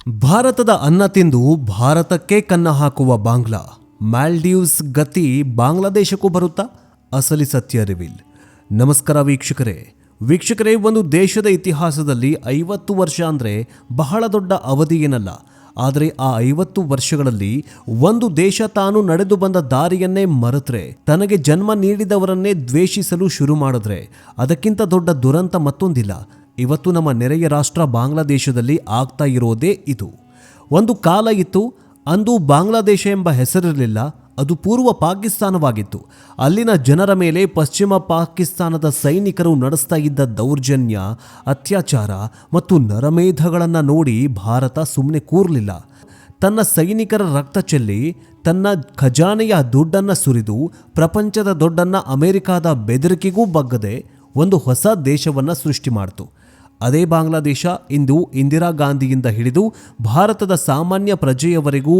ಭಾರತದ ಅನ್ನ ತಿಂದು ಭಾರತಕ್ಕೆ ಕನ್ನ ಹಾಕುವ ಬಾಂಗ್ಲಾ. ಮಾಲ್ಡೀವ್ಸ್ ಗತಿ ಬಾಂಗ್ಲಾದೇಶಕ್ಕೂ ಬರುತ್ತಾ? ಅಸಲಿ ಸತ್ಯ ರಿವೀಲ್. ನಮಸ್ಕಾರ ವೀಕ್ಷಕರೇ, ಒಂದು ದೇಶದ ಇತಿಹಾಸದಲ್ಲಿ 50 ವರ್ಷ ಅಂದರೆ ಬಹಳ ದೊಡ್ಡ ಅವಧಿ ಏನಲ್ಲ. ಆದರೆ ಆ 50 ವರ್ಷಗಳಲ್ಲಿ ಒಂದು ದೇಶ ತಾನು ನಡೆದು ಬಂದ ದಾರಿಯನ್ನೇ ಮರೆತರೆ, ತನಗೆ ಜನ್ಮ ನೀಡಿದವರನ್ನೇ ದ್ವೇಷಿಸಲು ಶುರು ಮಾಡಿದ್ರೆ ಅದಕ್ಕಿಂತ ದೊಡ್ಡ ದುರಂತ ಮತ್ತೊಂದಿಲ್ಲ. ಇವತ್ತು ನಮ್ಮ ನೆರೆಯ ರಾಷ್ಟ್ರ ಬಾಂಗ್ಲಾದೇಶದಲ್ಲಿ ಆಗ್ತಾ ಇರೋದೇ ಇದು. ಒಂದು ಕಾಲ ಇತ್ತು, ಅಂದು ಬಾಂಗ್ಲಾದೇಶ ಎಂಬ ಹೆಸರಿರಲಿಲ್ಲ, ಅದು ಪೂರ್ವ ಪಾಕಿಸ್ತಾನವಾಗಿತ್ತು. ಅಲ್ಲಿನ ಜನರ ಮೇಲೆ ಪಶ್ಚಿಮ ಪಾಕಿಸ್ತಾನದ ಸೈನಿಕರು ನಡೆಸ್ತಾ ಇದ್ದ ದೌರ್ಜನ್ಯ, ಅತ್ಯಾಚಾರ ಮತ್ತು ನರಮೇಧಗಳನ್ನು ನೋಡಿ ಭಾರತ ಸುಮ್ಮನೆ ಕೂರಲಿಲ್ಲ. ತನ್ನ ಸೈನಿಕರ ರಕ್ತ ಚೆಲ್ಲಿ, ತನ್ನ ಖಜಾನೆಯ ದುಡ್ಡನ್ನು ಸುರಿದು, ಪ್ರಪಂಚದ ದುಡ್ಡನ್ನು ಅಮೆರಿಕಾದ ಬೆದರಿಕೆಗೂ ಬಗ್ಗದೆ ಒಂದು ಹೊಸ ದೇಶವನ್ನು ಸೃಷ್ಟಿ ಮಾಡಿತು. ಅದೇ ಬಾಂಗ್ಲಾದೇಶ ಇಂದು ಇಂದಿರಾ ಗಾಂಧಿಯಿಂದ ಹಿಡಿದು ಭಾರತದ ಸಾಮಾನ್ಯ ಪ್ರಜೆಯವರೆಗೂ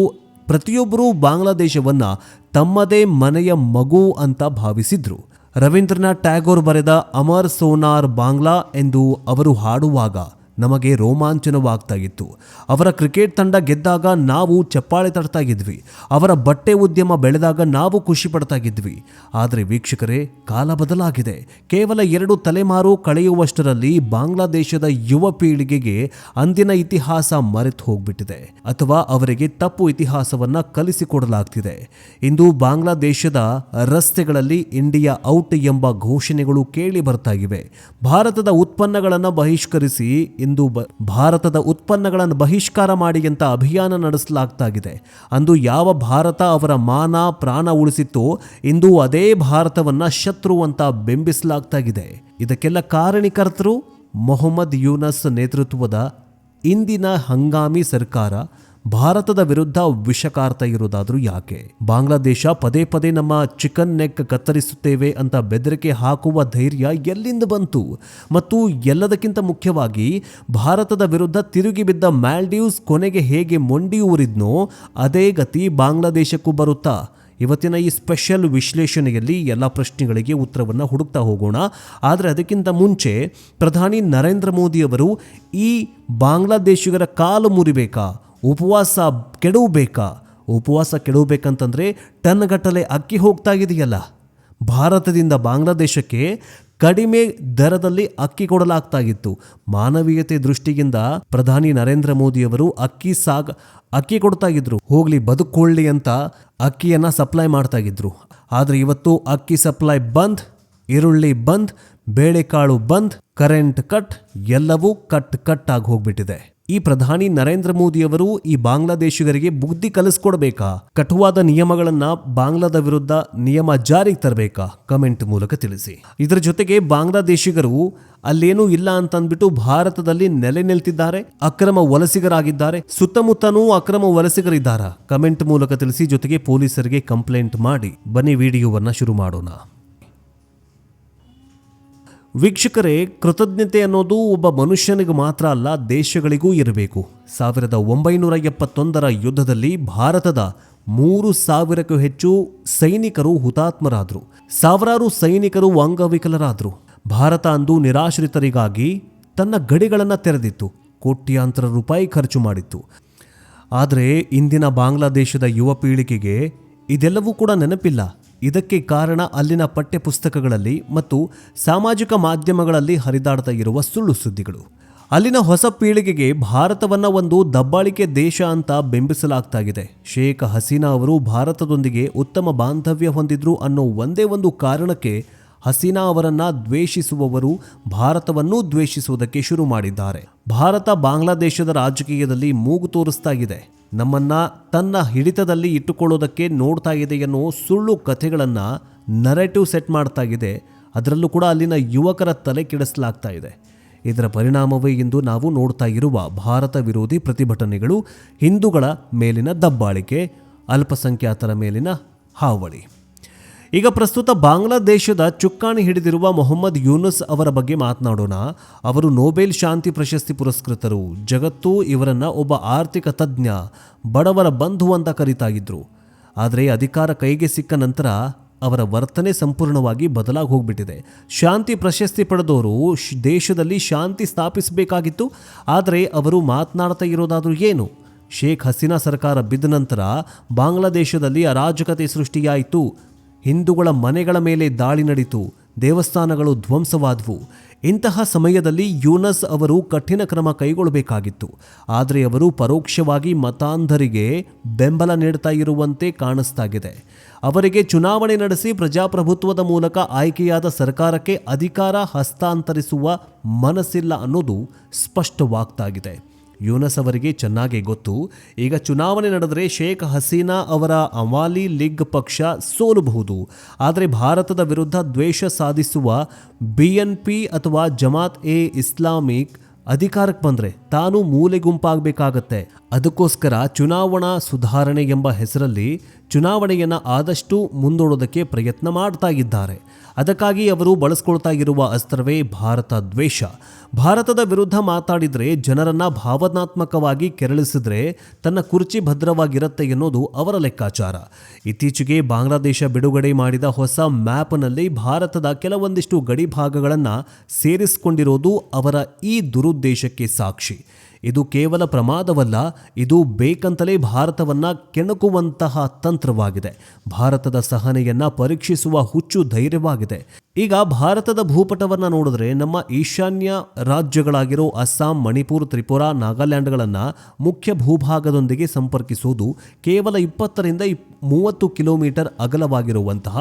ಪ್ರತಿಯೊಬ್ಬರೂ ಬಾಂಗ್ಲಾದೇಶವನ್ನು ತಮ್ಮದೇ ಮನೆಯ ಮಗು ಅಂತ ಭಾವಿಸಿದ್ರು. ರವೀಂದ್ರನಾಥ್ ಟ್ಯಾಗೋರ್ ಬರೆದ ಅಮರ್ ಸೋನಾರ್ ಬಾಂಗ್ಲಾ ಎಂದು ಅವರು ಹಾಡುವಾಗ ನಮಗೆ ರೋಮಾಂಚನವಾಗ್ತಾ ಇತ್ತು. ಅವರ ಕ್ರಿಕೆಟ್ ತಂಡ ಗೆದ್ದಾಗ ನಾವು ಚಪ್ಪಾಳೆ ತಡ್ತಾ ಇದ್ವಿ. ಅವರ ಬಟ್ಟೆ ಉದ್ಯಮ ಬೆಳೆದಾಗ ನಾವು ಖುಷಿ ಪಡ್ತಾ ಇದ್ವಿ. ಆದರೆ ವೀಕ್ಷಕರೇ, ಕಾಲ ಬದಲಾಗಿದೆ. ಕೇವಲ 2 ತಲೆಮಾರು ಕಳೆಯುವಷ್ಟರಲ್ಲಿ ಬಾಂಗ್ಲಾದೇಶದ ಯುವ ಪೀಳಿಗೆಗೆ ಅಂದಿನ ಇತಿಹಾಸ ಮರೆತು ಹೋಗ್ಬಿಟ್ಟಿದೆ, ಅಥವಾ ಅವರಿಗೆ ತಪ್ಪು ಇತಿಹಾಸವನ್ನ ಕಲಿಸಿಕೊಡಲಾಗ್ತಿದೆ. ಇಂದು ಬಾಂಗ್ಲಾದೇಶದ ರಸ್ತೆಗಳಲ್ಲಿ ಇಂಡಿಯಾ ಔಟ್ ಎಂಬ ಘೋಷಣೆಗಳು ಕೇಳಿ ಬರ್ತಾ ಇವೆ. ಭಾರತದ ಉತ್ಪನ್ನಗಳನ್ನು ಬಹಿಷ್ಕರಿಸಿ, ಇಂದು ಭಾರತದ ಉತ್ಪನ್ನಗಳನ್ನು ಬಹಿಷ್ಕಾರ ಮಾಡಿ ಅಂತ ಅಭಿಯಾನ ನಡೆಸಲಾಗ್ತಾಗಿದೆ. ಅಂದು ಯಾವ ಭಾರತ ಅವರ ಮಾನ ಪ್ರಾಣ ಉಳಿಸಿತ್ತೋ, ಇಂದು ಅದೇ ಭಾರತವನ್ನ ಶತ್ರು ಅಂತ ಬಿಂಬಿಸಲಾಗ್ತಾಗಿದೆ. ಇದಕ್ಕೆಲ್ಲ ಕಾರಣೀಕರ್ತರು ಮೊಹಮ್ಮದ್ ಯೂನಸ್ ನೇತೃತ್ವದ ಇಂದಿನ ಹಂಗಾಮಿ ಸರ್ಕಾರ. ಭಾರತದ ವಿರುದ್ಧ ವಿಷಕಾರ್ತಾ ಇರೋದಾದ್ರೂ ಯಾಕೆ? ಬಾಂಗ್ಲಾದೇಶ ಪದೇ ಪದೇ ನಮ್ಮ ಚಿಕನ್ ನೆಕ್ ಕತ್ತರಿಸುತ್ತೇವೆ ಅಂತ ಬೆದರಿಕೆ ಹಾಕುವ ಧೈರ್ಯ ಎಲ್ಲಿಂದ ಬಂತು? ಮತ್ತು ಎಲ್ಲದಕ್ಕಿಂತ ಮುಖ್ಯವಾಗಿ ಭಾರತದ ವಿರುದ್ಧ ತಿರುಗಿ ಬಿದ್ದ ಮಾಲ್ಡೀವ್ಸ್ ಕೊನೆಗೆ ಹೇಗೆ ಮೊಂಡಿ ಊರಿದ್ನೋ ಅದೇ ಗತಿ ಬಾಂಗ್ಲಾದೇಶಕ್ಕೂ ಬರುತ್ತಾ? ಇವತ್ತಿನ ಈ ಸ್ಪೆಷಲ್ ವಿಶ್ಲೇಷಣೆಯಲ್ಲಿ ಎಲ್ಲ ಪ್ರಶ್ನೆಗಳಿಗೆ ಉತ್ತರವನ್ನು ಹುಡುಕ್ತಾ ಹೋಗೋಣ. ಆದರೆ ಅದಕ್ಕಿಂತ ಮುಂಚೆ ಪ್ರಧಾನಿ ನರೇಂದ್ರ ಮೋದಿ ಅವರು ಈ ಬಾಂಗ್ಲಾದೇಶಿಗರ ಕಾಲು ಮುರಿಬೇಕಾ? ಉಪವಾಸ ಕೆಡವಬೇಕಂತಂದ್ರೆ ಟನ್ಗಟ್ಟಲೆ ಅಕ್ಕಿ ಹೋಗ್ತಾ ಇದೆಯಲ್ಲ. ಭಾರತದಿಂದ ಬಾಂಗ್ಲಾದೇಶಕ್ಕೆ ಕಡಿಮೆ ದರದಲ್ಲಿ ಅಕ್ಕಿ ಕೊಡಲಾಗ್ತಾ ಇತ್ತು. ಮಾನವೀಯತೆ ದೃಷ್ಟಿಯಿಂದ ಪ್ರಧಾನಿ ನರೇಂದ್ರ ಮೋದಿ ಅವರು ಅಕ್ಕಿ ಕೊಡ್ತಾ ಇದ್ರು, ಹೋಗ್ಲಿ ಬದುಕೊಳ್ಳಿ ಅಂತ ಅಕ್ಕಿಯನ್ನ ಸಪ್ಲೈ ಮಾಡ್ತಾ ಇದ್ರು. ಆದ್ರೆ ಇವತ್ತು ಅಕ್ಕಿ ಸಪ್ಲೈ ಬಂದ್, ಈರುಳ್ಳಿ ಬಂದ್, ಬೇಳೆಕಾಳು ಬಂದ್, ಕರೆಂಟ್ ಕಟ್, ಎಲ್ಲವೂ ಕಟ್ ಆಗಿ ಹೋಗ್ಬಿಟ್ಟಿದೆ. ಈ ಪ್ರಧಾನಿ ನರೇಂದ್ರ ಮೋದಿ ಅವರು ಈ ಬಾಂಗ್ಲಾದೇಶಿಗರಿಗೆ ಬುದ್ಧಿ ಕಲಿಸ್ಕೊಡ್ಬೇಕಾ? ಕಠುವಾದ ನಿಯಮಗಳನ್ನ ಬಾಂಗ್ಲಾದ ವಿರುದ್ಧ ನಿಯಮ ಜಾರಿಗೆ ತರಬೇಕಾ? ಕಮೆಂಟ್ ಮೂಲಕ ತಿಳಿಸಿ. ಇದರ ಜೊತೆಗೆ ಬಾಂಗ್ಲಾದೇಶಿಗರು ಅಲ್ಲೇನೂ ಇಲ್ಲ ಅಂತಂದ್ಬಿಟ್ಟು ಭಾರತದಲ್ಲಿ ನೆಲೆ ನಿಲ್ತಿದ್ದಾರೆ, ಅಕ್ರಮ ವಲಸಿಗರಾಗಿದ್ದಾರೆ, ಸುತ್ತಮುತ್ತನೂ ಅಕ್ರಮ ವಲಸಿಗರಿದ್ದಾರ? ಕಮೆಂಟ್ ಮೂಲಕ ತಿಳಿಸಿ. ಜೊತೆಗೆ ಪೊಲೀಸರಿಗೆ ಕಂಪ್ಲೇಂಟ್ ಮಾಡಿ. ಬನ್ನಿ ವಿಡಿಯೋವನ್ನ ಶುರು ಮಾಡೋಣ. ವೀಕ್ಷಕರೇ, ಕೃತಜ್ಞತೆ ಅನ್ನೋದು ಒಬ್ಬ ಮನುಷ್ಯನಿಗೆ ಮಾತ್ರ ಅಲ್ಲ, ದೇಶಗಳಿಗೂ ಇರಬೇಕು. 1971ರ ಯುದ್ಧದಲ್ಲಿ ಭಾರತದ 3,000ಕ್ಕೂ ಹೆಚ್ಚು ಸೈನಿಕರು ಹುತಾತ್ಮರಾದರು. ಸಾವಿರಾರು ಸೈನಿಕರು ಅಂಗವಿಕಲರಾದರು. ಭಾರತ ಅಂದು ನಿರಾಶ್ರಿತರಿಗಾಗಿ ತನ್ನ ಗಡಿಗಳನ್ನು ತೆರೆದಿತ್ತು, ಕೋಟ್ಯಾಂತರ ರೂಪಾಯಿ ಖರ್ಚು ಮಾಡಿತ್ತು. ಆದರೆ ಇಂದಿನ ಬಾಂಗ್ಲಾದೇಶದ ಯುವ ಪೀಳಿಗೆಗೆ ಇದೆಲ್ಲವೂ ಕೂಡ ನೆನಪಿಲ್ಲ. ಇದಕ್ಕೆ ಕಾರಣ ಅಲ್ಲಿನ ಪಠ್ಯಪುಸ್ತಕಗಳಲ್ಲಿ ಮತ್ತು ಸಾಮಾಜಿಕ ಮಾಧ್ಯಮಗಳಲ್ಲಿ ಹರಿದಾಡ್ತಾ ಇರುವ ಸುಳ್ಳು ಸುದ್ದಿಗಳು. ಅಲ್ಲಿನ ಹೊಸ ಪೀಳಿಗೆಗೆ ಭಾರತವನ್ನ ಒಂದು ದಬ್ಬಾಳಿಕೆ ದೇಶ ಅಂತ ಬಿಂಬಿಸಲಾಗ್ತಾಗಿದೆ. ಶೇಖ್ ಹಸೀನಾ ಅವರು ಭಾರತದೊಂದಿಗೆ ಉತ್ತಮ ಬಾಂಧವ್ಯ ಹೊಂದಿದ್ರು ಅನ್ನೋ ಒಂದೇ ಒಂದು ಕಾರಣಕ್ಕೆ ಹಸೀನಾ ಅವರನ್ನ ದ್ವೇಷಿಸುವವರು ಭಾರತವನ್ನೂ ದ್ವೇಷಿಸುವುದಕ್ಕೆ ಶುರು ಮಾಡಿದ್ದಾರೆ. ಭಾರತ ಬಾಂಗ್ಲಾದೇಶದ ರಾಜಕೀಯದಲ್ಲಿ ಮೂಗು ತೋರಿಸ್ತಾ ಇದೆ, ನಮ್ಮನ್ನ ತನ್ನ ಹಿಡಿತದಲ್ಲಿ ಇಟ್ಟುಕೊಳ್ಳೋದಕ್ಕೆ ನೋಡ್ತಾ ಇದೆ ಎನ್ನುವ ಸುಳ್ಳು ಕಥೆಗಳನ್ನು ನರೇಟಿವ್ ಸೆಟ್ ಮಾಡ್ತಾ ಇದೆ. ಅದರಲ್ಲೂ ಕೂಡ ಅಲ್ಲಿನ ಯುವಕರ ತಲೆ ಕೆಡಿಸಲಾಗ್ತಾ ಇದೆ. ಇದರ ಪರಿಣಾಮವೇ ಇಂದು ನಾವು ನೋಡ್ತಾ ಇರುವ ಭಾರತ ವಿರೋಧಿ ಪ್ರತಿಭಟನೆಗಳು, ಹಿಂದೂಗಳ ಮೇಲಿನ ದಬ್ಬಾಳಿಕೆ, ಅಲ್ಪಸಂಖ್ಯಾತರ ಮೇಲಿನ ಹಾವಳಿ. ಈಗ ಪ್ರಸ್ತುತ ಬಾಂಗ್ಲಾದೇಶದ ಚುಕ್ಕಾಣಿ ಹಿಡಿದಿರುವ ಮೊಹಮ್ಮದ್ ಯೂನಸ್ ಅವರ ಬಗ್ಗೆ ಮಾತನಾಡೋಣ. ಅವರು ನೊಬೆಲ್ ಶಾಂತಿ ಪ್ರಶಸ್ತಿ ಪುರಸ್ಕೃತರು. ಜಗತ್ತು ಇವರನ್ನ ಒಬ್ಬ ಆರ್ಥಿಕ ತಜ್ಞ, ಬಡವರ ಬಂಧು ಅಂತ ಕರೀತಾ ಇದ್ರು. ಆದರೆ ಅಧಿಕಾರ ಕೈಗೆ ಸಿಕ್ಕ ನಂತರ ಅವರ ವರ್ತನೆ ಸಂಪೂರ್ಣವಾಗಿ ಬದಲಾಗಿ ಹೋಗ್ಬಿಟ್ಟಿದೆ. ಶಾಂತಿ ಪ್ರಶಸ್ತಿ ಪಡೆದವರು ದೇಶದಲ್ಲಿ ಶಾಂತಿ ಸ್ಥಾಪಿಸಬೇಕಾಗಿತ್ತು. ಆದರೆ ಅವರು ಮಾತನಾಡ್ತಾ ಇರೋದಾದ್ರೂ ಏನು? ಶೇಖ್ ಹಸೀನಾ ಸರ್ಕಾರ ಬಿದ್ದ ನಂತರ ಬಾಂಗ್ಲಾದೇಶದಲ್ಲಿ ಅರಾಜಕತೆ ಸೃಷ್ಟಿಯಾಯಿತು. ಹಿಂದೂಗಳ ಮನೆಗಳ ಮೇಲೆ ದಾಳಿ ನಡೆಯಿತು, ದೇವಸ್ಥಾನಗಳು ಧ್ವಂಸವಾದವು. ಇಂತಹ ಸಮಯದಲ್ಲಿ ಯೂನಸ್ ಅವರು ಕಠಿಣ ಕ್ರಮ ಕೈಗೊಳ್ಳಬೇಕಾಗಿತ್ತು. ಆದರೆ ಅವರು ಪರೋಕ್ಷವಾಗಿ ಮತಾಂಧರಿಗೆ ಬೆಂಬಲ ನೀಡ್ತಾ ಇರುವಂತೆ ಕಾಣಿಸ್ತಾಗಿದೆ. ಅವರಿಗೆ ಚುನಾವಣೆ ನಡೆಸಿ ಪ್ರಜಾಪ್ರಭುತ್ವದ ಮೂಲಕ ಆಯ್ಕೆಯಾದ ಸರ್ಕಾರಕ್ಕೆ ಅಧಿಕಾರ ಹಸ್ತಾಂತರಿಸುವ ಮನಸ್ಸಿಲ್ಲ ಅನ್ನೋದು ಸ್ಪಷ್ಟವಾಗ್ತಾಗಿದೆ. ಯೂನಸ್ ಅವರಿಗೆ ಚೆನ್ನಾಗಿ ಗೊತ್ತು, ಈಗ ಚುನಾವಣೆ ನಡೆದರೆ ಶೇಖ್ ಹಸೀನಾ ಅವರ ಅವಾಲಿ ಲೀಗ್ ಪಕ್ಷ ಸೋಲಬಹುದು. ಆದರೆ ಭಾರತದ ವಿರುದ್ಧ ದ್ವೇಷ ಸಾಧಿಸುವ BNP ಅಥವಾ ಜಮಾತ್ ಎ ಇಸ್ಲಾಮಿಕ್ ಅಧಿಕಾರಕ್ಕೆ ಬಂದರೆ ತಾನು ಮೂಲೆ ಗುಂಪಾಗಬೇಕಾಗತ್ತೆ. ಅದಕ್ಕೋಸ್ಕರ ಚುನಾವಣಾ ಸುಧಾರಣೆ ಎಂಬ ಹೆಸರಲ್ಲಿ ಚುನಾವಣೆಯನ್ನು ಆದಷ್ಟು ಮುಂದೂಡೋದಕ್ಕೆ ಪ್ರಯತ್ನ ಮಾಡ್ತಾ ಇದ್ದಾರೆ. ಅದಕ್ಕಾಗಿ ಅವರು ಬಳಸ್ಕೊಳ್ತಾ ಇರುವ ಅಸ್ತ್ರವೇ ಭಾರತ ದ್ವೇಷ. ಭಾರತದ ವಿರುದ್ಧ ಮಾತಾಡಿದರೆ, ಜನರನ್ನು ಭಾವನಾತ್ಮಕವಾಗಿ ಕೆರಳಿಸಿದ್ರೆ ತನ್ನ ಕುರ್ಚಿ ಭದ್ರವಾಗಿರುತ್ತೆ ಎನ್ನುವುದು ಅವರ ಲೆಕ್ಕಾಚಾರ. ಇತ್ತೀಚೆಗೆ ಬಾಂಗ್ಲಾದೇಶ ಬಿಡುಗಡೆ ಮಾಡಿದ ಹೊಸ ಮ್ಯಾಪ್ನಲ್ಲಿ ಭಾರತದ ಕೆಲವೊಂದಿಷ್ಟು ಗಡಿ ಭಾಗಗಳನ್ನು ಸೇರಿಸಿಕೊಂಡಿರೋದು ಅವರ ಈ ದುರುದ್ದೇಶಕ್ಕೆ ಸಾಕ್ಷಿ. ಇದು ಕೇವಲ ಪ್ರಮಾದವಲ್ಲ, ಇದು ಬೇಕಂತಲೇ ಭಾರತವನ್ನು ಕೆಣಕುವಂತಹ ತಂತ್ರವಾಗಿದೆ. ಭಾರತದ ಸಹನೆಯನ್ನು ಪರೀಕ್ಷಿಸುವ ಹುಚ್ಚು ಧೈರ್ಯವಾಗಿದೆ. ಈಗ ಭಾರತದ ಭೂಪಟವನ್ನು ನೋಡಿದ್ರೆ ನಮ್ಮ ಈಶಾನ್ಯ ರಾಜ್ಯಗಳಾಗಿರೋ ಅಸ್ಸಾಂ, ಮಣಿಪುರ, ತ್ರಿಪುರಾ, ನಾಗಾಲ್ಯಾಂಡ್ಗಳನ್ನು ಮುಖ್ಯ ಭೂಭಾಗದೊಂದಿಗೆ ಸಂಪರ್ಕಿಸುವುದು ಕೇವಲ 20ರಿಂದ 30 ಕಿಲೋಮೀಟರ್ ಅಗಲವಾಗಿರುವಂತಹ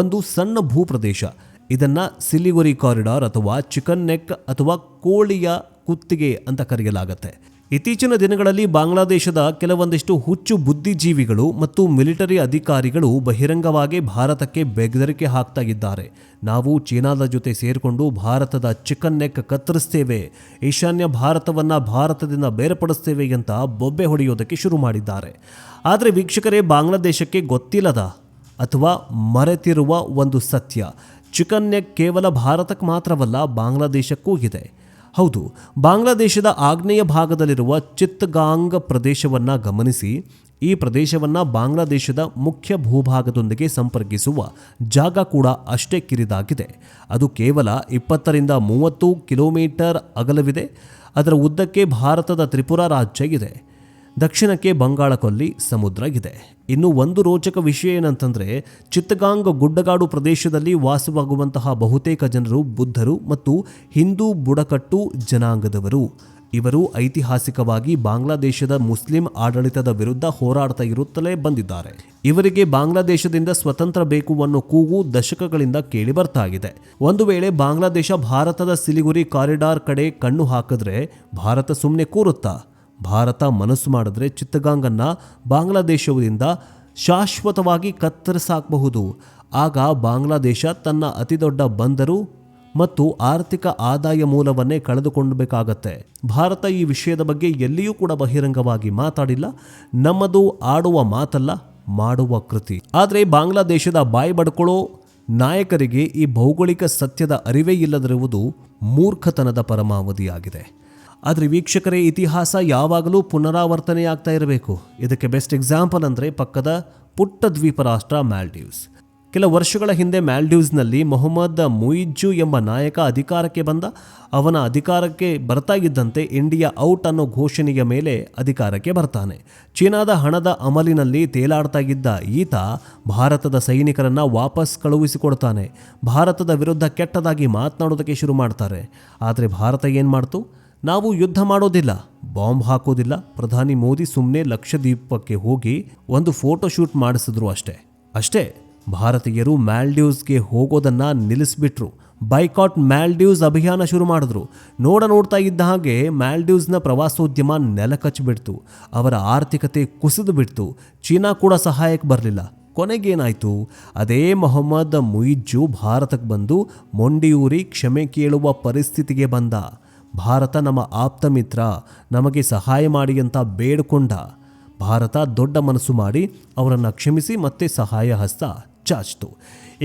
ಒಂದು ಸಣ್ಣ ಭೂಪ್ರದೇಶ. ಇದನ್ನು ಸಿಲಿಗುರಿ ಕಾರಿಡಾರ್ ಅಥವಾ ಚಿಕನ್ ನೆಕ್ ಅಥವಾ ಕೋಳಿಯ ಕುತ್ತಿಗೆ ಅಂತ ಕರೆಯಲಾಗುತ್ತೆ. ಇತ್ತೀಚಿನ ದಿನಗಳಲ್ಲಿ ಬಾಂಗ್ಲಾದೇಶದ ಕೆಲವೊಂದಿಷ್ಟು ಹುಚ್ಚು ಬುದ್ಧಿಜೀವಿಗಳು ಮತ್ತು ಮಿಲಿಟರಿ ಅಧಿಕಾರಿಗಳು ಬಹಿರಂಗವಾಗಿ ಭಾರತಕ್ಕೆ ಬೆದರಿಕೆ ಹಾಕ್ತಾ ಇದ್ದಾರೆ. ನಾವು ಚೀನಾದ ಜೊತೆ ಸೇರಿಕೊಂಡು ಭಾರತದ ಚಿಕನ್ ನೆಕ್ ಕತ್ತರಿಸ್ತೇವೆ, ಈಶಾನ್ಯ ಭಾರತವನ್ನು ಭಾರತದಿಂದ ಬೇರ್ಪಡಿಸ್ತೇವೆ ಅಂತ ಬೊಬ್ಬೆ ಹೊಡೆಯೋದಕ್ಕೆ ಶುರು ಮಾಡಿದ್ದಾರೆ. ಆದರೆ ವೀಕ್ಷಕರೇ, ಬಾಂಗ್ಲಾದೇಶಕ್ಕೆ ಗೊತ್ತಿಲ್ಲದ ಅಥವಾ ಮರೆತಿರುವ ಒಂದು ಸತ್ಯ, ಚಿಕನ್ ನೆಕ್ ಕೇವಲ ಭಾರತಕ್ಕೆ ಮಾತ್ರವಲ್ಲ, ಬಾಂಗ್ಲಾದೇಶಕ್ಕೂ ಇದೆ. ಹೌದು, ಬಾಂಗ್ಲಾದೇಶದ ಆಗ್ನೇಯ ಭಾಗದಲ್ಲಿರುವ ಚಿತ್ತಗಾಂಗ್ ಪ್ರದೇಶವನ್ನು ಗಮನಿಸಿ. ಈ ಪ್ರದೇಶವನ್ನು ಬಾಂಗ್ಲಾದೇಶದ ಮುಖ್ಯ ಭೂಭಾಗದೊಂದಿಗೆ ಸಂಪರ್ಕಿಸುವ ಜಾಗ ಕೂಡ ಅಷ್ಟೇ ಕಿರಿದಾಗಿದೆ. ಅದು ಕೇವಲ 20ರಿಂದ 30 ಕಿಲೋಮೀಟರ್ ಅಗಲವಿದೆ. ಅದರ ಉದ್ದಕ್ಕೆ ಭಾರತದ ತ್ರಿಪುರಾ ರಾಜ್ಯ ಇದೆ. ದಕ್ಷಿಣಕ್ಕೆ ಬಂಗಾಳ ಕೊಲ್ಲಿ ಸಮುದ್ರ ಇದೆ. ಇನ್ನು ಒಂದು ರೋಚಕ ವಿಷಯ ಏನಂತಂದರೆ, ಚಿತ್ತಗಾಂಗ್ ಗುಡ್ಡಗಾಡು ಪ್ರದೇಶದಲ್ಲಿ ವಾಸವಾಗುವಂತಹ ಬಹುತೇಕ ಜನರು ಬುದ್ಧರು ಮತ್ತು ಹಿಂದೂ ಬುಡಕಟ್ಟು ಜನಾಂಗದವರು. ಇವರು ಐತಿಹಾಸಿಕವಾಗಿ ಬಾಂಗ್ಲಾದೇಶದ ಮುಸ್ಲಿಂ ಆಡಳಿತದ ವಿರುದ್ಧ ಹೋರಾಡ್ತಾ ಇರುತ್ತಲೇ ಬಂದಿದ್ದಾರೆ. ಇವರಿಗೆ ಬಾಂಗ್ಲಾದೇಶದಿಂದ ಸ್ವತಂತ್ರ ಬೇಕು ಅನ್ನೋ ಕೂಗು ದಶಕಗಳಿಂದ ಕೇಳಿ ಬರ್ತಾ ಇದೆ. ಒಂದು ವೇಳೆ ಬಾಂಗ್ಲಾದೇಶ ಭಾರತದ ಸಿಲಿಗುರಿ ಕಾರಿಡಾರ್ ಕಡೆ ಕಣ್ಣು ಹಾಕಿದ್ರೆ ಭಾರತ ಸುಮ್ಮನೆ ಕೂರುತ್ತಾ? ಭಾರತ ಮನಸ್ಸು ಮಾಡಿದ್ರೆ ಚಿತ್ತಗಾಂಗನ್ನು ಬಾಂಗ್ಲಾದೇಶದಿಂದ ಶಾಶ್ವತವಾಗಿ ಕತ್ತರಿಸಾಕಬಹುದು. ಆಗ ಬಾಂಗ್ಲಾದೇಶ ತನ್ನ ಅತಿದೊಡ್ಡ ಬಂದರು ಮತ್ತು ಆರ್ಥಿಕ ಆದಾಯ ಮೂಲವನ್ನೇ ಕಳೆದುಕೊಳ್ಳಬೇಕಾಗತ್ತೆ. ಭಾರತ ಈ ವಿಷಯದ ಬಗ್ಗೆ ಎಲ್ಲಿಯೂ ಕೂಡ ಬಹಿರಂಗವಾಗಿ ಮಾತಾಡಿಲ್ಲ. ನಮ್ಮದು ಆಡುವ ಮಾತಲ್ಲ, ಮಾಡುವ ಕೃತಿ. ಆದರೆ ಬಾಂಗ್ಲಾದೇಶದ ಬಾಯಿ ಬಡ್ಕೊಳ್ಳೋ ನಾಯಕರಿಗೆ ಈ ಭೌಗೋಳಿಕ ಸತ್ಯದ ಅರಿವೇ ಇಲ್ಲದಿರುವುದು ಮೂರ್ಖತನದ ಪರಮಾವಧಿಯಾಗಿದೆ. ಆದರೆ ವೀಕ್ಷಕರೇ, ಇತಿಹಾಸ ಯಾವಾಗಲೂ ಪುನರಾವರ್ತನೆಯಾಗ್ತಾ ಇರಬೇಕು. ಇದಕ್ಕೆ ಬೆಸ್ಟ್ ಎಕ್ಸಾಂಪಲ್ ಅಂದರೆ ಪಕ್ಕದ ಪುಟ್ಟ ದ್ವೀಪ ರಾಷ್ಟ್ರ ಮಾಲ್ಡೀವ್ಸ್. ಕೆಲ ವರ್ಷಗಳ ಹಿಂದೆ ಮಾಲ್ಡೀವ್ಸ್ನಲ್ಲಿ ಮೊಹಮ್ಮದ್ ಮುಯಿಜ್ಜು ಎಂಬ ನಾಯಕ ಅಧಿಕಾರಕ್ಕೆ ಬಂದ. ಅವನ ಅಧಿಕಾರಕ್ಕೆ ಬರ್ತಾ ಇದ್ದಂತೆ ಇಂಡಿಯಾ ಔಟ್ ಅನ್ನೋ ಘೋಷಣೆಯ ಮೇಲೆ ಅಧಿಕಾರಕ್ಕೆ ಬರ್ತಾನೆ. ಚೀನಾದ ಹಣದ ಅಮಲಿನಲ್ಲಿ ತೇಲಾಡ್ತಾ ಇದ್ದ ಈತ ಭಾರತದ ಸೈನಿಕರನ್ನು ವಾಪಸ್ ಕಳುಹಿಸಿಕೊಡ್ತಾನೆ. ಭಾರತದ ವಿರುದ್ಧ ಕೆಟ್ಟದಾಗಿ ಮಾತನಾಡೋದಕ್ಕೆ ಶುರು ಮಾಡ್ತಾರೆ. ಆದರೆ ಭಾರತ ಏನು ಮಾಡ್ತು? ನಾವು ಯುದ್ಧ ಮಾಡೋದಿಲ್ಲ, ಬಾಂಬ್ ಹಾಕೋದಿಲ್ಲ. ಪ್ರಧಾನಿ ಮೋದಿ ಸುಮ್ಮನೆ ಲಕ್ಷದ್ವೀಪಕ್ಕೆ ಹೋಗಿ ಒಂದು ಫೋಟೋ ಶೂಟ್ ಮಾಡಿಸಿದ್ರು ಅಷ್ಟೇ. ಭಾರತೀಯರು ಮಾಲ್ಡೀವ್ಸ್ಗೆ ಹೋಗೋದನ್ನು ನಿಲ್ಲಿಸ್ಬಿಟ್ರು. ಬೈಕಾಟ್ ಮಾಲ್ಡೀವ್ಸ್ ಅಭಿಯಾನ ಶುರು ಮಾಡಿದ್ರು. ನೋಡ್ತಾ ಇದ್ದ ಹಾಗೆ ಮಾಲ್ಡೀವ್ಸ್ನ ಪ್ರವಾಸೋದ್ಯಮ ನೆಲಕಚ್ಚಿಬಿಡ್ತು. ಅವರ ಆರ್ಥಿಕತೆ ಕುಸಿದು ಬಿಡ್ತು. ಚೀನಾ ಕೂಡ ಸಹಾಯಕ್ಕೆ ಬರಲಿಲ್ಲ. ಕೊನೆಗೇನಾಯಿತು? ಅದೇ ಮೊಹಮ್ಮದ್ ಮುಯಿಜ್ಜು ಭಾರತಕ್ಕೆ ಬಂದು ಮೊಂಡಿಯೂರಿ ಕ್ಷಮೆ ಕೇಳುವ ಪರಿಸ್ಥಿತಿಗೆ ಬಂದ. ಭಾರತ ನಮ್ಮ ಆಪ್ತ ಮಿತ್ರ, ನಮಗೆ ಸಹಾಯ ಮಾಡಿ ಅಂತ ಬೇಡಿಕೊಂಡ. ಭಾರತ ದೊಡ್ಡ ಮನಸ್ಸು ಮಾಡಿ ಅವರನ್ನು ಕ್ಷಮಿಸಿ ಮತ್ತೆ ಸಹಾಯ ಹಸ್ತ ಚಾಚಿತು.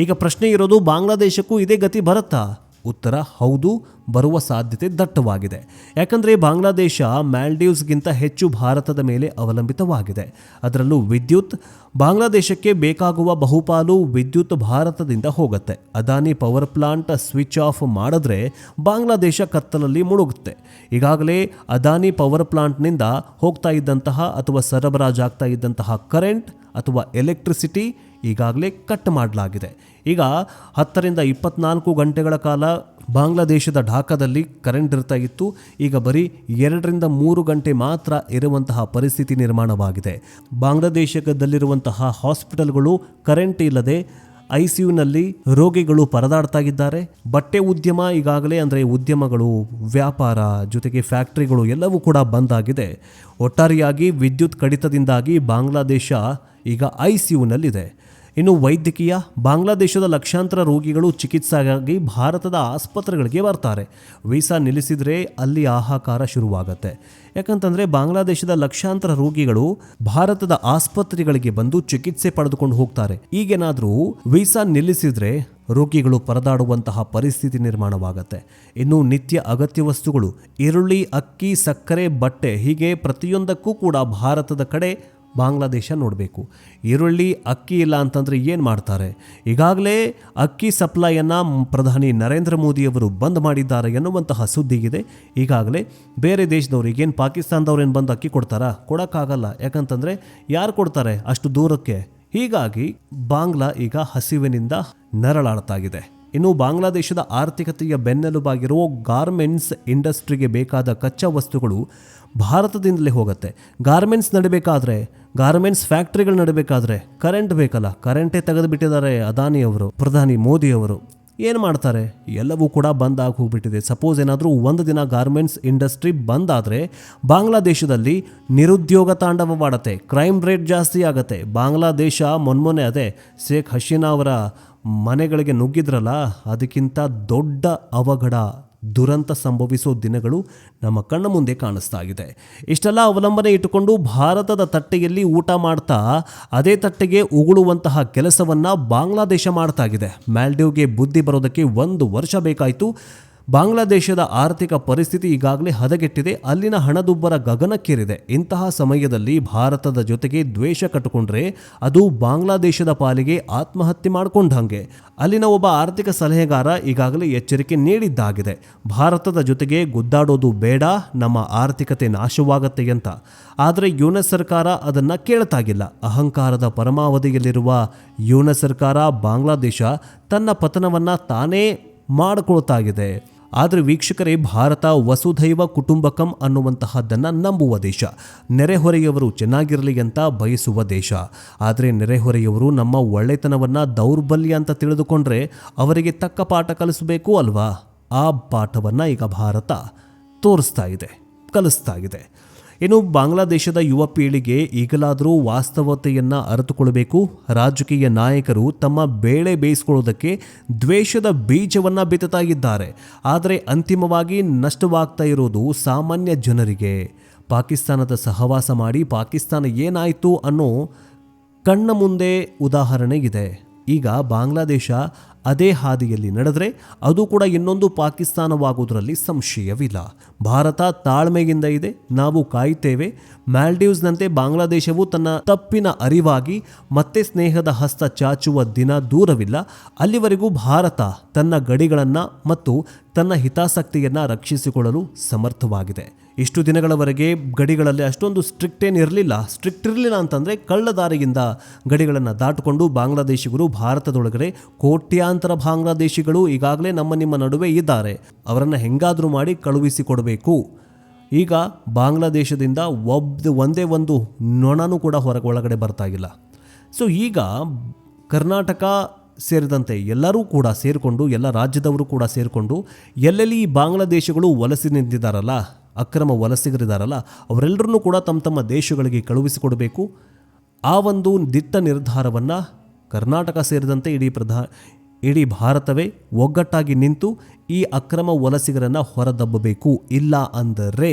ಈಗ ಪ್ರಶ್ನೆ ಇರೋದು, ಬಾಂಗ್ಲಾದೇಶಕ್ಕೂ ಇದೇ ಗತಿ ಬರುತ್ತಾ? ಉತ್ತರ ಹೌದು, ಬರುವ ಸಾಧ್ಯತೆ ದಟ್ಟವಾಗಿದೆ. ಯಾಕಂದರೆ ಬಾಂಗ್ಲಾದೇಶ ಮ್ಯಾಲ್ಡೀವ್ಸ್ಗಿಂತ ಹೆಚ್ಚು ಭಾರತದ ಮೇಲೆ ಅವಲಂಬಿತವಾಗಿದೆ. ಅದರಲ್ಲೂ ವಿದ್ಯುತ್, ಬಾಂಗ್ಲಾದೇಶಕ್ಕೆ ಬೇಕಾಗುವ ಬಹುಪಾಲು ವಿದ್ಯುತ್ ಭಾರತದಿಂದ ಹೋಗುತ್ತೆ. Adani power plant switch off ಮಾಡಿದ್ರೆ ಬಾಂಗ್ಲಾದೇಶ ಕತ್ತಲಲ್ಲಿ ಮುಳುಗುತ್ತೆ. ಈಗಾಗಲೇ ಅದಾನಿ ಪವರ್ ಪ್ಲಾಂಟ್ನಿಂದ ಹೋಗ್ತಾ ಇದ್ದಂತಹ ಅಥವಾ ಸರಬರಾಜಾಗ್ತಾ ಇದ್ದಂತಹ ಕರೆಂಟ್ ಅಥವಾ ಎಲೆಕ್ಟ್ರಿಸಿಟಿ ಈಗಾಗಲೇ ಕಟ್ ಮಾಡಲಾಗಿದೆ. ಈಗ 10ರಿಂದ 24 ಗಂಟೆಗಳ ಕಾಲ ಬಾಂಗ್ಲಾದೇಶದ ಢಾಕಾದಲ್ಲಿ ಕರೆಂಟ್ ಇರ್ತಾ ಇತ್ತು. ಈಗ ಬರೀ 2ರಿಂದ 3 ಗಂಟೆ ಮಾತ್ರ ಇರುವಂತಹ ಪರಿಸ್ಥಿತಿ ನಿರ್ಮಾಣವಾಗಿದೆ. ಬಾಂಗ್ಲಾದೇಶದಲ್ಲಿರುವಂತಹ ಹಾಸ್ಪಿಟಲ್ಗಳು ಕರೆಂಟ್ ಇಲ್ಲದೆ ICUನಲ್ಲಿ ರೋಗಿಗಳು ಪರದಾಡ್ತಾ ಇದ್ದಾರೆ. ಬಟ್ಟೆ ಉದ್ಯಮ ಈಗಾಗಲೇ ಅಂದರೆ ಉದ್ಯಮಗಳು, ವ್ಯಾಪಾರ ಜೊತೆಗೆ ಫ್ಯಾಕ್ಟರಿಗಳು ಎಲ್ಲವೂ ಕೂಡ ಬಂದಾಗಿದೆ. ಒಟ್ಟಾರೆಯಾಗಿ ವಿದ್ಯುತ್ ಕಡಿತದಿಂದಾಗಿ ಬಾಂಗ್ಲಾದೇಶ ಈಗ ICUನಲ್ಲಿದೆ. ಇನ್ನು ವೈದ್ಯಕೀಯ, ಬಾಂಗ್ಲಾದೇಶದ ಲಕ್ಷಾಂತರ ರೋಗಿಗಳು ಚಿಕಿತ್ಸೆಗಾಗಿ ಭಾರತದ ಆಸ್ಪತ್ರೆಗಳಿಗೆ ಬರ್ತಾರೆ. ವೀಸಾ ನಿಲ್ಲಿಸಿದರೆ ಅಲ್ಲಿ ಹಾಹಾಕಾರ ಶುರುವಾಗುತ್ತೆ. ಯಾಕಂತಂದರೆ ಬಾಂಗ್ಲಾದೇಶದ ಲಕ್ಷಾಂತರ ರೋಗಿಗಳು ಭಾರತದ ಆಸ್ಪತ್ರೆಗಳಿಗೆ ಬಂದು ಚಿಕಿತ್ಸೆ ಪಡೆದುಕೊಂಡು ಹೋಗ್ತಾರೆ. ಈಗೇನಾದರೂ ವೀಸಾ ನಿಲ್ಲಿಸಿದರೆ ರೋಗಿಗಳು ಪರದಾಡುವಂತಹ ಪರಿಸ್ಥಿತಿ ನಿರ್ಮಾಣವಾಗುತ್ತೆ. ಇನ್ನು ನಿತ್ಯ ಅಗತ್ಯ ವಸ್ತುಗಳು, ಈರುಳ್ಳಿ, ಅಕ್ಕಿ, ಸಕ್ಕರೆ, ಬಟ್ಟೆ ಹೀಗೆ ಪ್ರತಿಯೊಂದಕ್ಕೂ ಕೂಡ ಭಾರತದ ಕಡೆ ಬಾಂಗ್ಲಾದೇಶ ನೋಡಬೇಕು. ಈರುಳ್ಳಿ, ಅಕ್ಕಿ ಇಲ್ಲ ಅಂತಂದರೆ ಏನು ಮಾಡ್ತಾರೆ? ಈಗಾಗಲೇ ಅಕ್ಕಿ ಸಪ್ಲೈಯನ್ನು ಪ್ರಧಾನಿ ನರೇಂದ್ರ ಮೋದಿಯವರು ಬಂದ್ ಮಾಡಿದ್ದಾರೆ ಎನ್ನುವಂತಹ ಸುದ್ದಿ ಇದೆ. ಈಗಾಗಲೇ ಬೇರೆ ದೇಶದವ್ರಿಗೆ, ಏನು ಪಾಕಿಸ್ತಾನದವ್ರೇನು ಬಂದು ಅಕ್ಕಿ ಕೊಡ್ತಾರಾ? ಕೊಡೋಕ್ಕಾಗಲ್ಲ. ಯಾಕಂತಂದರೆ ಯಾರು ಕೊಡ್ತಾರೆ ಅಷ್ಟು ದೂರಕ್ಕೆ? ಹೀಗಾಗಿ ಬಾಂಗ್ಲಾ ಈಗ ಹಸಿವಿನಿಂದ ನರಳಾಡ್ತಾಗಿದೆ. ಇನ್ನು ಬಾಂಗ್ಲಾದೇಶದ ಆರ್ಥಿಕತೆಯ ಬೆನ್ನೆಲುಬಾಗಿರುವ ಗಾರ್ಮೆಂಟ್ಸ್ ಇಂಡಸ್ಟ್ರಿಗೆ ಬೇಕಾದ ಕಚ್ಚಾ ವಸ್ತುಗಳು ಭಾರತದಿಂದಲೇ ಹೋಗುತ್ತೆ. ಗಾರ್ಮೆಂಟ್ಸ್ ನಡಬೇಕಾದ್ರೆ, ಗಾರ್ಮೆಂಟ್ಸ್ ಫ್ಯಾಕ್ಟ್ರಿಗಳು ನಡಬೇಕಾದ್ರೆ ಕರೆಂಟ್ ಬೇಕಲ್ಲ. ಕರೆಂಟೇ ತೆಗೆದುಬಿಟ್ಟಿದ್ದಾರೆ ಅದಾನಿಯವರು, ಪ್ರಧಾನಿ ಮೋದಿಯವರು. ಏನು ಮಾಡ್ತಾರೆ? ಎಲ್ಲವೂ ಕೂಡ ಬಂದ್ ಆಗಿ ಹೋಗ್ಬಿಟ್ಟಿದೆ. ಸಪೋಸ್ ಏನಾದರೂ ಒಂದು ದಿನ ಗಾರ್ಮೆಂಟ್ಸ್ ಇಂಡಸ್ಟ್ರಿ ಬಂದ್ ಆದರೆ ಬಾಂಗ್ಲಾದೇಶದಲ್ಲಿ ನಿರುದ್ಯೋಗ ತಾಂಡವವಾಡುತ್ತೆ, ಕ್ರೈಮ್ ರೇಟ್ ಜಾಸ್ತಿ ಆಗುತ್ತೆ. ಬಾಂಗ್ಲಾದೇಶ ಮೊನ್ನೆ ಅದೇ ಶೇಖ್ ಹಸೀನಾ ಅವರ ಮನೆಗಳಿಗೆ ನುಗ್ಗಿದ್ರಲ್ಲ, ಅದಕ್ಕಿಂತ ದೊಡ್ಡ ಅವಘಡ, ದುರಂತ ಸಂಭವಿಸೋ ದಿನಗಳು ನಮ್ಮ ಕಣ್ಣ ಮುಂದೆ ಕಾಣಿಸ್ತಾ ಇದೆ. ಇಷ್ಟೆಲ್ಲ ಅವಲಂಬನೆ ಇಟ್ಟುಕೊಂಡು ಭಾರತದ ತಟ್ಟೆಯಲ್ಲಿ ಊಟ ಮಾಡ್ತಾ ಅದೇ ತಟ್ಟೆಗೆ ಉಗುಳುವಂತಹ ಕೆಲಸವನ್ನು ಬಾಂಗ್ಲಾದೇಶ ಮಾಡ್ತಾಗಿದೆ. ಮ್ಯಾಲ್ಡೀವ್ಗೆ ಬುದ್ಧಿ ಬರೋದಕ್ಕೆ 1 ವರ್ಷ ಬೇಕಾಯಿತು. ಬಾಂಗ್ಲಾದೇಶದ ಆರ್ಥಿಕ ಪರಿಸ್ಥಿತಿ ಈಗಾಗಲೇ ಹದಗೆಟ್ಟಿದೆ. ಅಲ್ಲಿನ ಹಣದುಬ್ಬರ ಗಗನಕ್ಕೇರಿದೆ. ಇಂತಹ ಸಮಯದಲ್ಲಿ ಭಾರತದ ಜೊತೆಗೆ ದ್ವೇಷ ಕಟ್ಟಿಕೊಂಡ್ರೆ ಅದು ಬಾಂಗ್ಲಾದೇಶದ ಪಾಲಿಗೆ ಆತ್ಮಹತ್ಯೆ ಮಾಡಿಕೊಂಡಂಗೆ. ಅಲ್ಲಿನ ಒಬ್ಬ ಆರ್ಥಿಕ ಸಲಹೆಗಾರ ಈಗಾಗಲೇ ಎಚ್ಚರಿಕೆ ನೀಡಿದ್ದಾಗಿದೆ. ಭಾರತದ ಜೊತೆಗೆ ಗುದ್ದಾಡೋದು ಬೇಡ, ನಮ್ಮ ಆರ್ಥಿಕತೆ ನಾಶವಾಗತ್ತೆ ಅಂತ. ಆದರೆ ಯುಎಸ್ ಸರ್ಕಾರ ಅದನ್ನು ಕೇಳ್ತಾಗಿಲ್ಲ. ಅಹಂಕಾರದ ಪರಮಾವಧಿಯಲ್ಲಿರುವ ಯುಎಸ್ ಸರ್ಕಾರ ಬಾಂಗ್ಲಾದೇಶ ತನ್ನ ಪತನವನ್ನು ತಾನೇ ಮಾಡಿಕೊಳ್ತಾಗಿದೆ. ಆದರೆ ವೀಕ್ಷಕರೇ, ಭಾರತ ವಸುಧೈವ ಕುಟುಂಬಕಂ ಅನ್ನುವಂತಹದ್ದನ್ನು ನಂಬುವ ದೇಶ. ನೆರೆಹೊರೆಯವರು ಚೆನ್ನಾಗಿರಲಿ ಅಂತ ಬಯಸುವ ದೇಶ. ಆದರೆ ನೆರೆಹೊರೆಯವರು ನಮ್ಮ ಒಳ್ಳೆತನವನ್ನು ದೌರ್ಬಲ್ಯ ಅಂತ ತಿಳಿದುಕೊಂಡ್ರೆ ಅವರಿಗೆ ತಕ್ಕ ಪಾಠ ಕಲಿಸಬೇಕು ಅಲ್ವಾ? ಆ ಪಾಠವನ್ನು ಈಗ ಭಾರತ ತೋರಿಸ್ತಾ ಇದೆ, ಕಲಿಸ್ತಾ ಇದೆ. ಇನ್ನು ಬಾಂಗ್ಲಾದೇಶದ ಯುವ ಪೀಳಿಗೆ ಈಗಲಾದರೂ ವಾಸ್ತವತೆಯನ್ನು ಅರಿತುಕೊಳ್ಳಬೇಕು. ರಾಜಕೀಯ ನಾಯಕರು ತಮ್ಮ ಬೇಳೆ ಬೇಯಿಸ್ಕೊಳ್ಳೋದಕ್ಕೆ ದ್ವೇಷದ ಬೀಜವನ್ನು ಬಿತ್ತುತ್ತಾ ಇದ್ದಾರೆ. ಆದರೆ ಅಂತಿಮವಾಗಿ ನಷ್ಟವಾಗ್ತಾ ಇರೋದು ಸಾಮಾನ್ಯ ಜನರಿಗೆ. ಪಾಕಿಸ್ತಾನದ ಸಹವಾಸ ಮಾಡಿ ಪಾಕಿಸ್ತಾನ ಏನಾಯಿತು ಅನ್ನೋ ಕಣ್ಣ ಮುಂದೆ ಉದಾಹರಣೆ ಇದೆ. ಈಗ ಬಾಂಗ್ಲಾದೇಶ ಅದೇ ಹಾದಿಯಲ್ಲಿ ನಡೆದರೆ ಅದು ಕೂಡ ಇನ್ನೊಂದು ಪಾಕಿಸ್ತಾನವಾಗುವುದರಲ್ಲಿ ಸಂಶಯವಿಲ್ಲ. ಭಾರತ ತಾಳ್ಮೆಯಿಂದ ಇದೆ, ನಾವು ಕಾಯುತ್ತೇವೆ. ಮ್ಯಾಲ್ಡೀವ್ಸ್ನಂತೆ ಬಾಂಗ್ಲಾದೇಶವು ತನ್ನ ತಪ್ಪಿನ ಅರಿವಾಗಿ ಮತ್ತೆ ಸ್ನೇಹದ ಹಸ್ತ ಚಾಚುವ ದಿನ ದೂರವಿಲ್ಲ. ಅಲ್ಲಿವರೆಗೂ ಭಾರತ ತನ್ನ ಗಡಿಗಳನ್ನು ಮತ್ತು ತನ್ನ ಹಿತಾಸಕ್ತಿಯನ್ನು ರಕ್ಷಿಸಿಕೊಳ್ಳಲು ಸಮರ್ಥವಾಗಿದೆ. ಇಷ್ಟು ದಿನಗಳವರೆಗೆ ಗಡಿಗಳಲ್ಲಿ ಅಷ್ಟೊಂದು ಸ್ಟ್ರಿಕ್ಟ್ ಇರಲಿಲ್ಲ ಅಂತಂದರೆ ಕಳ್ಳದಾರಿಯಿಂದ ಗಡಿಗಳನ್ನು ದಾಟಿಕೊಂಡು ಬಾಂಗ್ಲಾದೇಶಿಗರು ಭಾರತದೊಳಗಡೆ ಕೋಟ್ಯಾಂತರ ಬಾಂಗ್ಲಾದೇಶಿಗಳು ಈಗಾಗಲೇ ನಿಮ್ಮ ನಡುವೆ ಇದ್ದಾರೆ. ಅವರನ್ನು ಹೆಂಗಾದರೂ ಮಾಡಿ ಕಳುಹಿಸಿಕೊಡಬೇಕು. ಈಗ ಬಾಂಗ್ಲಾದೇಶದಿಂದ ಒಂದೇ ಒಂದು ನೊಣನೂ ಕೂಡ ಒಳಗಡೆ ಬರ್ತಾ ಇಲ್ಲ. ಸೊ ಈಗ ಕರ್ನಾಟಕ ಸೇರಿದಂತೆ ಎಲ್ಲರೂ ಕೂಡ ಸೇರಿಕೊಂಡು, ಎಲ್ಲ ರಾಜ್ಯದವರು ಕೂಡ ಸೇರಿಕೊಂಡು ಎಲ್ಲೆಲ್ಲಿ ಈ ಬಾಂಗ್ಲಾದೇಶಗಳು ವಲಸೆ ನಿಂತಿದ್ದಾರಲ್ಲ, ಅಕ್ರಮ ವಲಸಿಗರಿದ್ದಾರಲ್ಲ, ಅವರೆಲ್ಲರನ್ನೂ ಕೂಡ ತಮ್ಮ ದೇಶಗಳಿಗೆ ಕಳುಹಿಸಿಕೊಡಬೇಕು. ಆ ಒಂದು ದಿಟ್ಟ ನಿರ್ಧಾರವನ್ನು ಕರ್ನಾಟಕ ಸೇರಿದಂತೆ ಇಡೀ ಭಾರತವೇ ಒಗ್ಗಟ್ಟಾಗಿ ನಿಂತು ಈ ಅಕ್ರಮ ವಲಸಿಗರನ್ನು ಹೊರದಬ್ಬಬೇಕು. ಇಲ್ಲ ಅಂದರೆ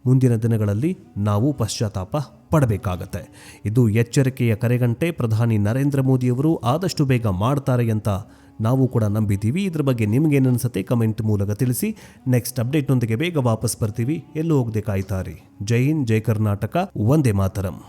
ಮುಂದಿನ ದಿನಗಳಲ್ಲಿ ನಾವು ಪಶ್ಚಾತ್ತಾಪ ಪಡಬೇಕಾಗತ್ತೆ. ಇದು ಎಚ್ಚರಿಕೆಯ ಕರೆಗಂಟೆ. ಪ್ರಧಾನಿ ನರೇಂದ್ರ ಮೋದಿಯವರು ಆದಷ್ಟು ಬೇಗ ಮಾಡ್ತಾರೆ ಅಂತ ನಾವು ಕೂಡ ನಂಬಿದ್ದೀವಿ. ಇದ್ರ ಬಗ್ಗೆ ನಿಮ್ಗೇನು ಅನ್ಸುತ್ತೆ ಕಮೆಂಟ್ ಮೂಲಕ ತಿಳಿಸಿ. ನೆಕ್ಸ್ಟ್ ಅಪ್ಡೇಟ್ನೊಂದಿಗೆ ಬೇಗ ವಾಪಸ್ ಬರ್ತೀವಿ. ಎಲ್ಲೂ ಹೋಗದೆ ಕಾಯ್ತಾರಿ. ಜೈ ಹಿಂದ್, ಜೈ ಕರ್ನಾಟಕ, ವಂದೇ ಮಾತರಂ.